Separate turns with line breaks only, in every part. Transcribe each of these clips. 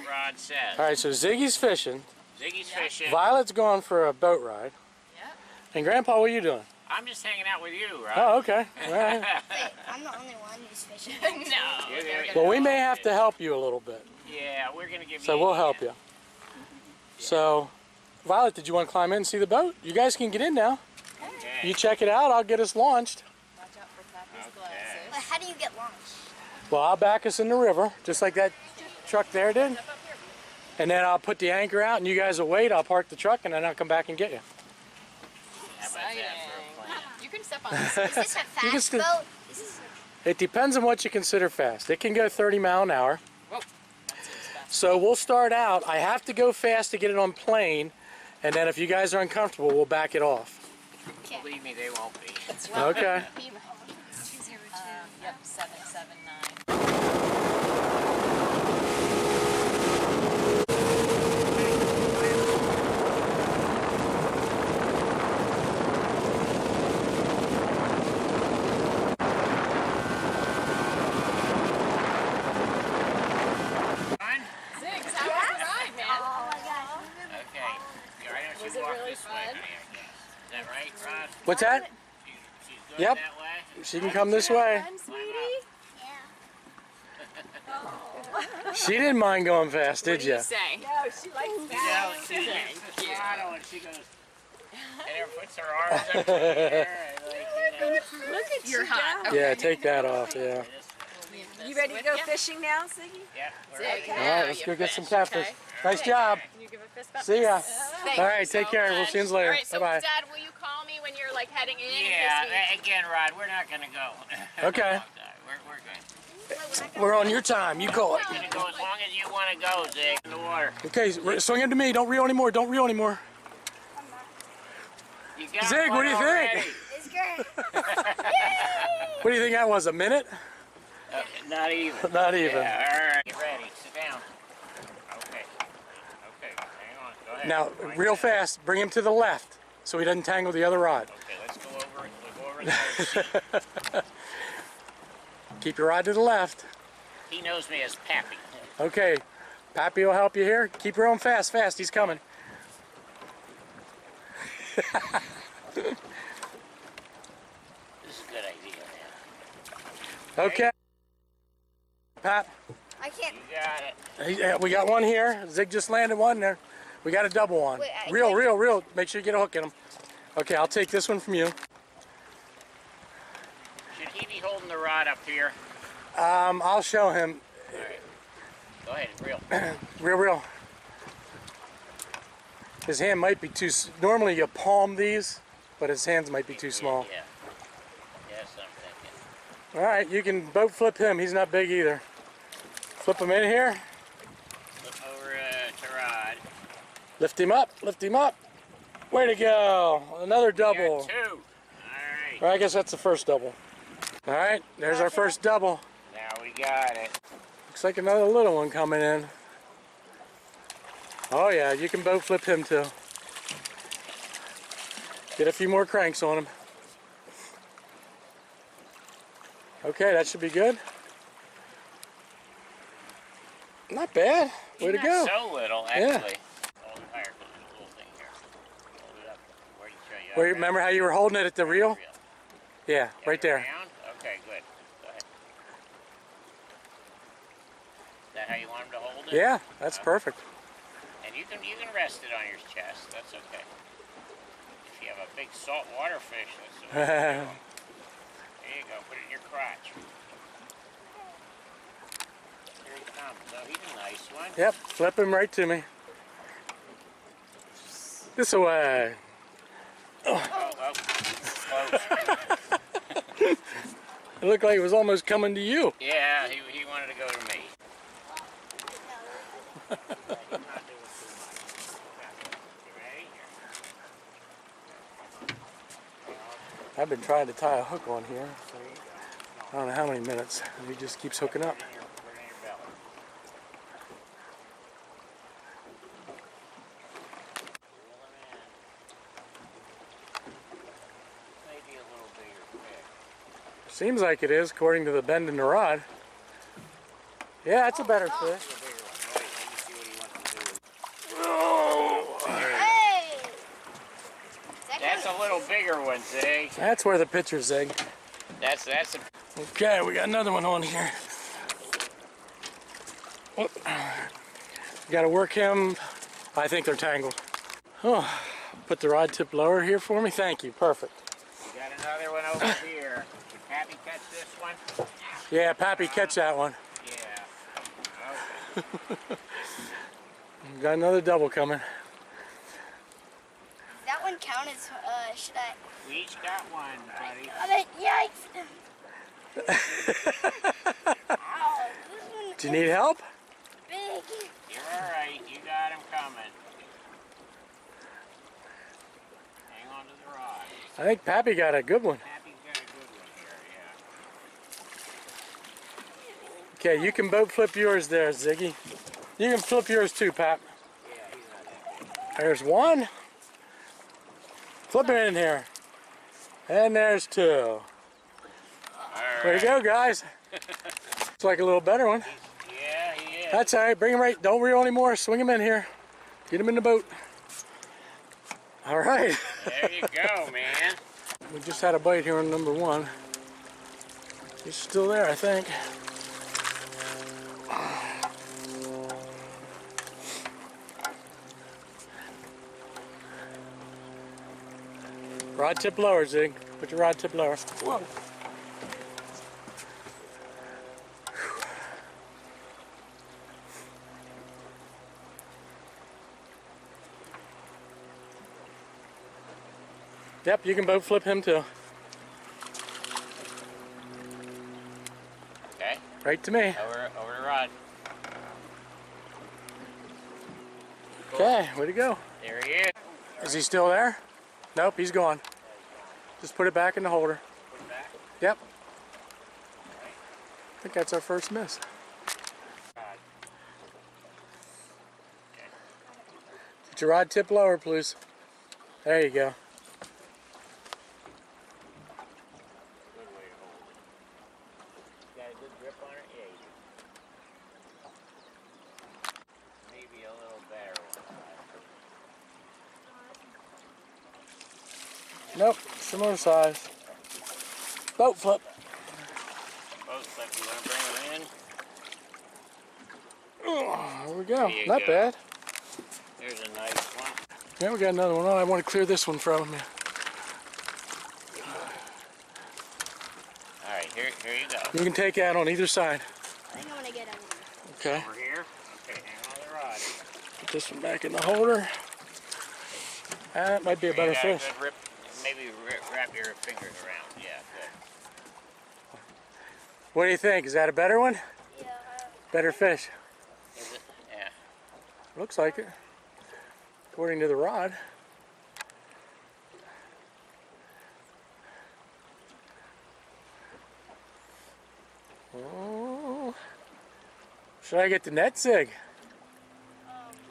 Rod says.
All right, so Ziggy's fishing.
Ziggy's fishing.
Violet's going for a boat ride.
Yep.
And Grandpa, what are you doing?
I'm just hanging out with you, Rod.
Oh, okay. All right.
Wait, I'm the only one who's fishing.
No.
Well, we may have to help you a little bit.
Yeah, we're going to give you
So we'll help you. So, Violet, did you want to climb in and see the boat? You guys can get in now.
Okay.
You check it out. I'll get us launched.
Watch out for Papa's
Okay.
glasses.
But how do you get launched?
Well, I'll back us in the river, just like that truck there did. And then I'll put the anchor out, and you guys will wait. I'll park the truck, and then I'll come back and get you.
How about that for a plan?
You can step on this.
Is this a
You can
fast
still-
boat? This is
It depends on what you consider fast. It can go 30 mile an hour.
Whoa. That seems fast.
So we'll start out. I have to go fast to get it on plane, and then if you guys are uncomfortable, we'll back it off.
Believe me, they won't be.
Okay.
it's 202.
Yep, 779.
Fine?
Ziggs, how was the ride, man?
Oh my gosh.
Okay. You're right, I
Was
should
it
walk
really
this way,
fun?
honey, I guess. Is that right, Rod?
What's that?
She's good
Yep.
that way?
She can come this way.
Fun, sweetie?
Yeah.
She didn't mind going fast, did you?
say?
No, she likes
You know,
that.
she gets the throttle and she goes, and her puts her arms up to the air and like, you know.
Look at
You're
you
hot.
go.
Yeah, take that off, yeah.
You ready to go fishing now, Ziggy?
Yeah, we're
Zig,
ready.
All
now
right, let's
you
go get
fish,
some catfish.
okay?
Nice job.
Can you give a fist bump?
See ya.
Thank
All
you
right, take
so
care. We'll
much.
see you later.
All right, so
Bye-bye.
Dad, will you call me when you're like heading in?
Yeah, again, Rod, we're not going to go.
Okay.
We're good.
We're on your time. You call it.
We're going to go as long as you want to go, Zig, in the water.
Okay, swing into me. Don't reel anymore. Don't reel anymore.
You got
Zig,
one
what do you think?
already.
It's great.
What do you think that was? A minute?
Not even.
Not even.
Yeah, all right. Get ready. Sit down. Okay. Okay, hang on. Go ahead.
Now,
Right
real
there.
fast. Bring him to the left so he doesn't tangle the other rod.
Okay, let's go over it. We'll go over the seat.
Keep your rod to the left.
He knows me as Pappy.
Okay, Pappy will help you here. Keep rowing fast, fast. He's coming.
This is a good idea, man.
Okay. Pat,
I can't.
You got it.
we got one here. Zig just landed one there. We got a double one.
Wait, I
Reel,
can't-
reel, reel. Make sure you get a hook in him. Okay, I'll take this one from you.
Should he be holding the rod up here?
I'll show him.
All right. Go ahead, reel.
Real, real. His hand might be too. Normally you palm these, but his hands might be too small.
Yeah. Yes, I'm thinking.
All right, you can boat flip him. He's not big either. Flip him in here.
Flip over to Rod.
Lift him up. Lift him up. Way to go! Another double.
Got two. All right.
Well, I guess that's the first double. All right, there's our first double.
Now we got it.
Looks like another little one coming in. Oh yeah, you can boat flip him too. Get a few more cranks on him. Okay, that should be good. Not bad. Way to
Not
go.
So little, actually.
Yeah.
Hold it higher, 'cause there's a little thing here. Hold it up. Where do you show you?
Where,
Okay.
remember how you were holding it at the reel?
Reel.
Yeah, right there.
Around? Okay, good. Go ahead. Is that how you want him to hold it?
Yeah, that's perfect.
And you can rest it on your chest. That's okay. If you have a big saltwater fish, that's the way to do it. There you go. Put it in your crotch. Here he comes. Oh, he's a nice one.
Yep, flip him right to me. This way.
Oh, close.
It looked like it was almost coming to you.
Yeah, he wanted to go to me.
I've been trying to tie a hook on here. I don't know how many minutes. And he just keeps hooking up.
Maybe a little bigger fish.
Seems like it is, according to the bend in the rod. Yeah, that's a better fish.
A bigger one. Wait, let me see what bigger one, Zig.
That's where the picture's, Zig.
That's a
Okay, we got another one on here. Oh. Got to work him. I think they're tangled. Oh, put the rod tip lower here for me. Thank you. Perfect.
You got another one over here. Did Pappy catch this one?
Yeah, Pappy, catch that one.
Yeah. Okay.
Got another double coming.
That one count as, should I?
We each got one, buddy.
Got it. Yikes. Ow, this one
Do you need help?
big.
You're alright. You got him coming. Hang on to the rod.
I think Pappy got a good one.
Pappy's got a good one here, yeah.
Okay, you can boat flip yours there, Ziggy. You can flip yours too, Pap.
Yeah, he's not that big.
There's one. Flip it in here. And there's two. Way to go, guys. It's like a little better one.
Yeah, he is.
That's all right. Bring him right. Don't reel anymore. Swing him in here. Get him in the boat. All right.
There you go, man.
We just had a bite here on number one. He's still there, I think. Rod tip lower, Zig. Put your rod tip lower. Whoa. Yep, you can boat flip him too.
Okay.
Right to me.
Over the rod.
Okay, way to go.
There he is.
Is he still there? Nope, he's gone. Just put it back in the holder.
Put it back.
Yep. I think that's our first miss. Put your rod tip lower, please. There you go.
Good way to hold it. Got a good grip on it? Yeah, you do. Maybe a little better one.
Nope, similar size. Boat flip.
Boat flip, you want to bring them in?
Oh, there we go.
There you
Not
go.
bad.
There's a nice one.
Yeah, we got another one on. I want to clear this one from you.
Alright, here you go.
You can take that on either side.
I think I'm gonna get him.
Okay.
Over here. Okay, hang on the rod.
Put this one back in the holder. That might be a better
You got
fish.
good rip, maybe wrap your fingers around. Yeah, good.
What do you think? Is that a better one?
Yeah.
Better fish?
Is it? Yeah.
Looks like it. According to the rod. Oh. Should I get the net, Zig?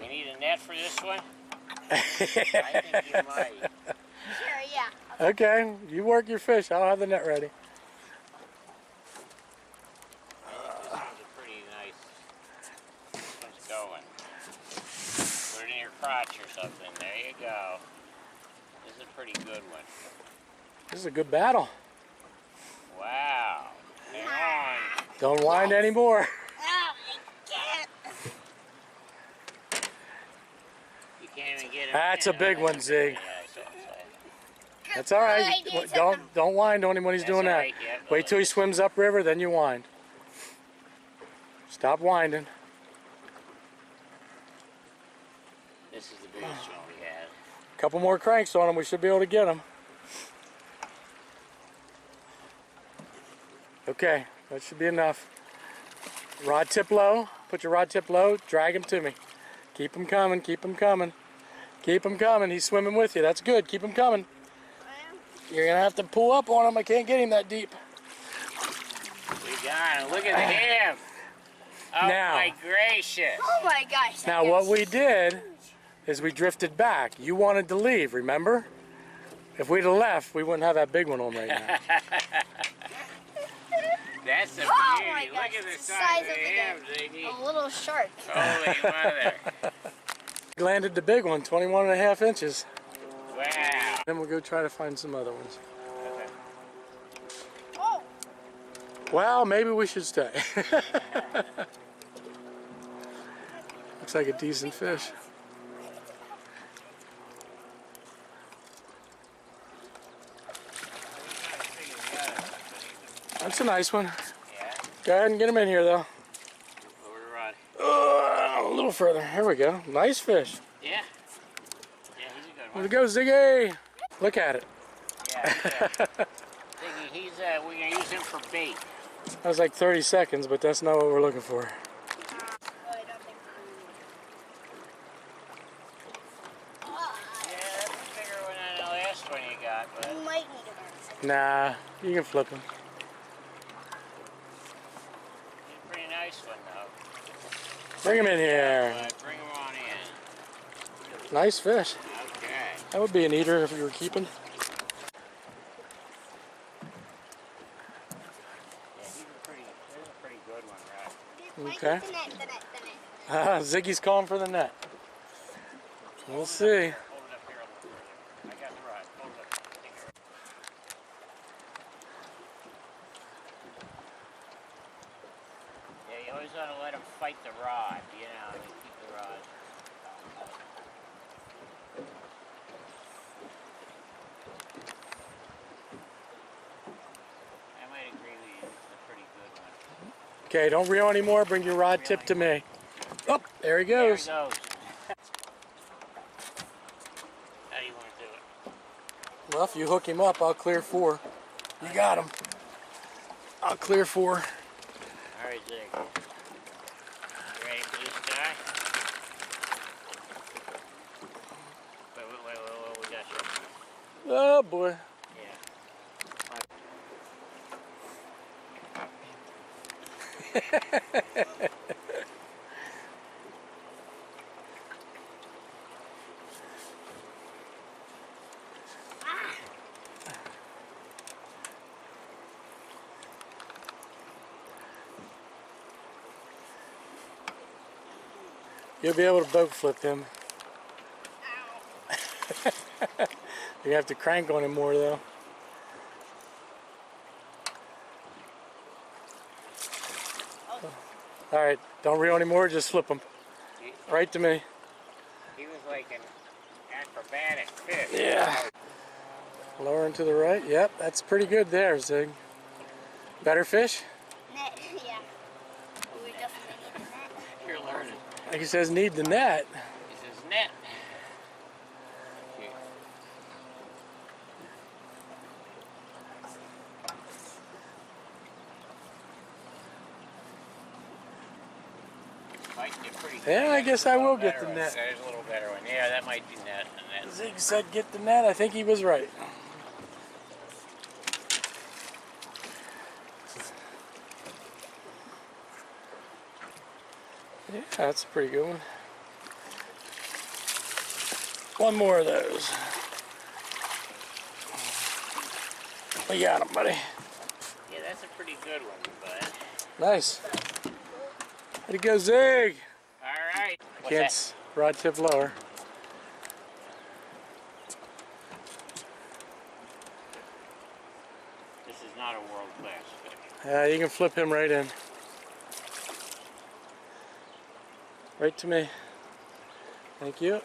You need a net for this one? I think you might.
Sure, yeah.
Okay, you work your fish. I'll have the net ready.
This one's a pretty nice. This one's going. Put it in your crotch or something. There you go. This is a pretty good one.
This is a good battle.
Wow. Hang on.
Don't wind anymore.
Oh, I can't.
You can't even get it.
That's a big one, Zig.
Yeah, that's what I'm saying.
That's all right.
I did
Don't wind on him when he's
That's
doing
all
that.
right, yeah,
Wait till he swims upriver, then you wind. Stop winding.
This is the biggest one we had.
Couple more cranks on him, we should be able to get him. Okay, that should be enough. Rod tip low. Put your rod tip low. Drag him to me. Keep him coming. Keep him coming. Keep him coming. He's swimming with you. That's good. Keep him coming. You're gonna have to pull up on him. I can't get him that deep.
We got him. Look at him. Oh
Now.
my gracious.
Oh my gosh.
Now what we did is we drifted back. You wanted to leave, remember? If we'd have left, we wouldn't have that big one on right now.
That's a
Oh
beauty.
my
Look
gosh,
at the
it's the
size
size
of
of
him, Ziggy.
A little shark.
Holy mother.
Landed the big one, 21 and a half inches.
Wow.
Then we'll go try to find some other ones.
Okay.
Oh,
Well, maybe we should stay. Looks like a decent fish. That's a nice one.
Yeah.
Go ahead and get him in here, though.
Over the rod.
A little further. Here we go. Nice fish.
Yeah. Yeah, he's a good
There
one.
we go, Ziggy. Look at it.
Yeah. He's we're gonna use him for bait.
That was like 30 seconds, but that's not what we're looking for.
I don't think.
Yeah, that's a bigger one than the last one you got, but
You might need a
Nah, you can flip him.
he's a pretty nice one though.
Bring him in here.
Bring him on in.
Nice fish.
Okay.
That would be an eater if you were keeping.
Yeah, he's a pretty good one, right?
Okay.
The net.
Ziggy's calling for the net. We'll see.
Hold it up here a little further. I got the rod. Hold it up. Take it. Yeah, you always want to let him fight the rod, you know, and keep the rod. I might agree with you. It's a pretty good one.
Okay, don't reel anymore. Bring your rod tip to me. Oh, there he
There
goes.
he goes. How do you want to do it?
Well, if you hook him up, I'll clear 4. You got him. I'll clear 4.
All right, Zig. You ready for this guy? Wait, we got you.
Oh boy.
Yeah.
You'll be able to boat flip him. You have to crank on him more though. All right, don't reel anymore. Just flip him right to me.
He was like an acrobatic fish.
Yeah. Lower and to the right. Yep, that's pretty good there, Zig. Better fish?
Net. Yeah. We definitely need a net.
You're learning.
Like he says, need the net.
He says net. Might get pretty
Yeah, I guess I will get
better
the
one.
net.
There's a little better one. Yeah, that might be net. And that.
Zig said get the net. I think he was right. Yeah, that's a pretty good one. One more of those. We got him, buddy.
Yeah, that's a pretty good one, bud.
Nice. Way to go, Zig.
All right. What's
Can't
that?
rod tip lower.
This is not a world-class fish.
Yeah, you can flip him right in. Right to me. Thank you.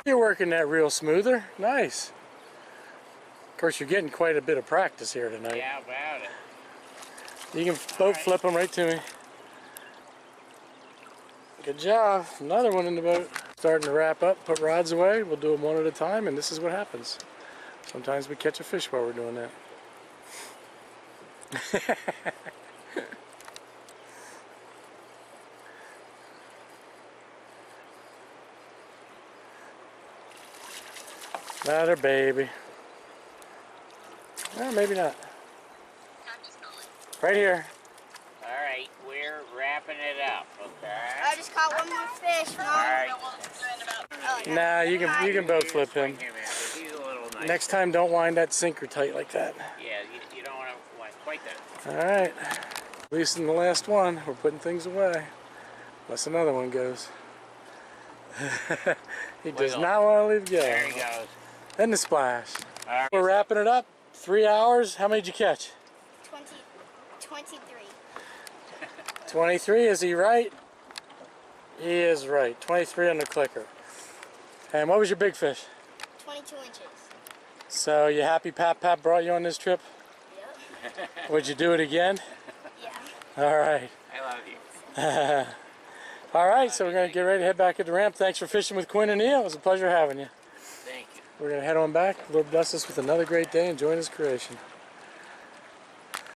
You're working that reel smoother. Nice. Of course, you're getting quite a bit of practice here tonight.
Yeah, about it.
You can boat flip them right to me. Good job. Another one in the boat. Starting to wrap up, put rods away. We'll do them one at a time, and this is what happens. Sometimes we catch a fish while we're doing that. Not her baby. No, maybe not. Right here.
All right, we're wrapping it up, okay?
I just caught one more fish. Mom.
All right.
Oh, yeah.
Nah, you can boat flip him.
Swing him in, 'cause he's a little nice.
Next time, don't wind that sinker tight like that.
Yeah, you don't want to quite that.
All right. At least in the last one, we're putting things away. Unless another one goes. He does
Wiggle.
not want to leave go.
There he goes.
then the splash.
All right.
We're wrapping it up. 3 hours. How many did you catch?
23.
23. Is he right? He is right. 23 on the clicker. And what was your big fish?
22 inches.
So you happy Pap brought you on this trip?
Yep.
Would you do it again?
Yeah.
All right.
I love you.
All right, so we're going to get ready to head back at the ramp. Thanks for fishing with Quinn and Neil. It was a pleasure having you.
Thank you.
We're going to head on back. Lord bless us with another great day and join his creation.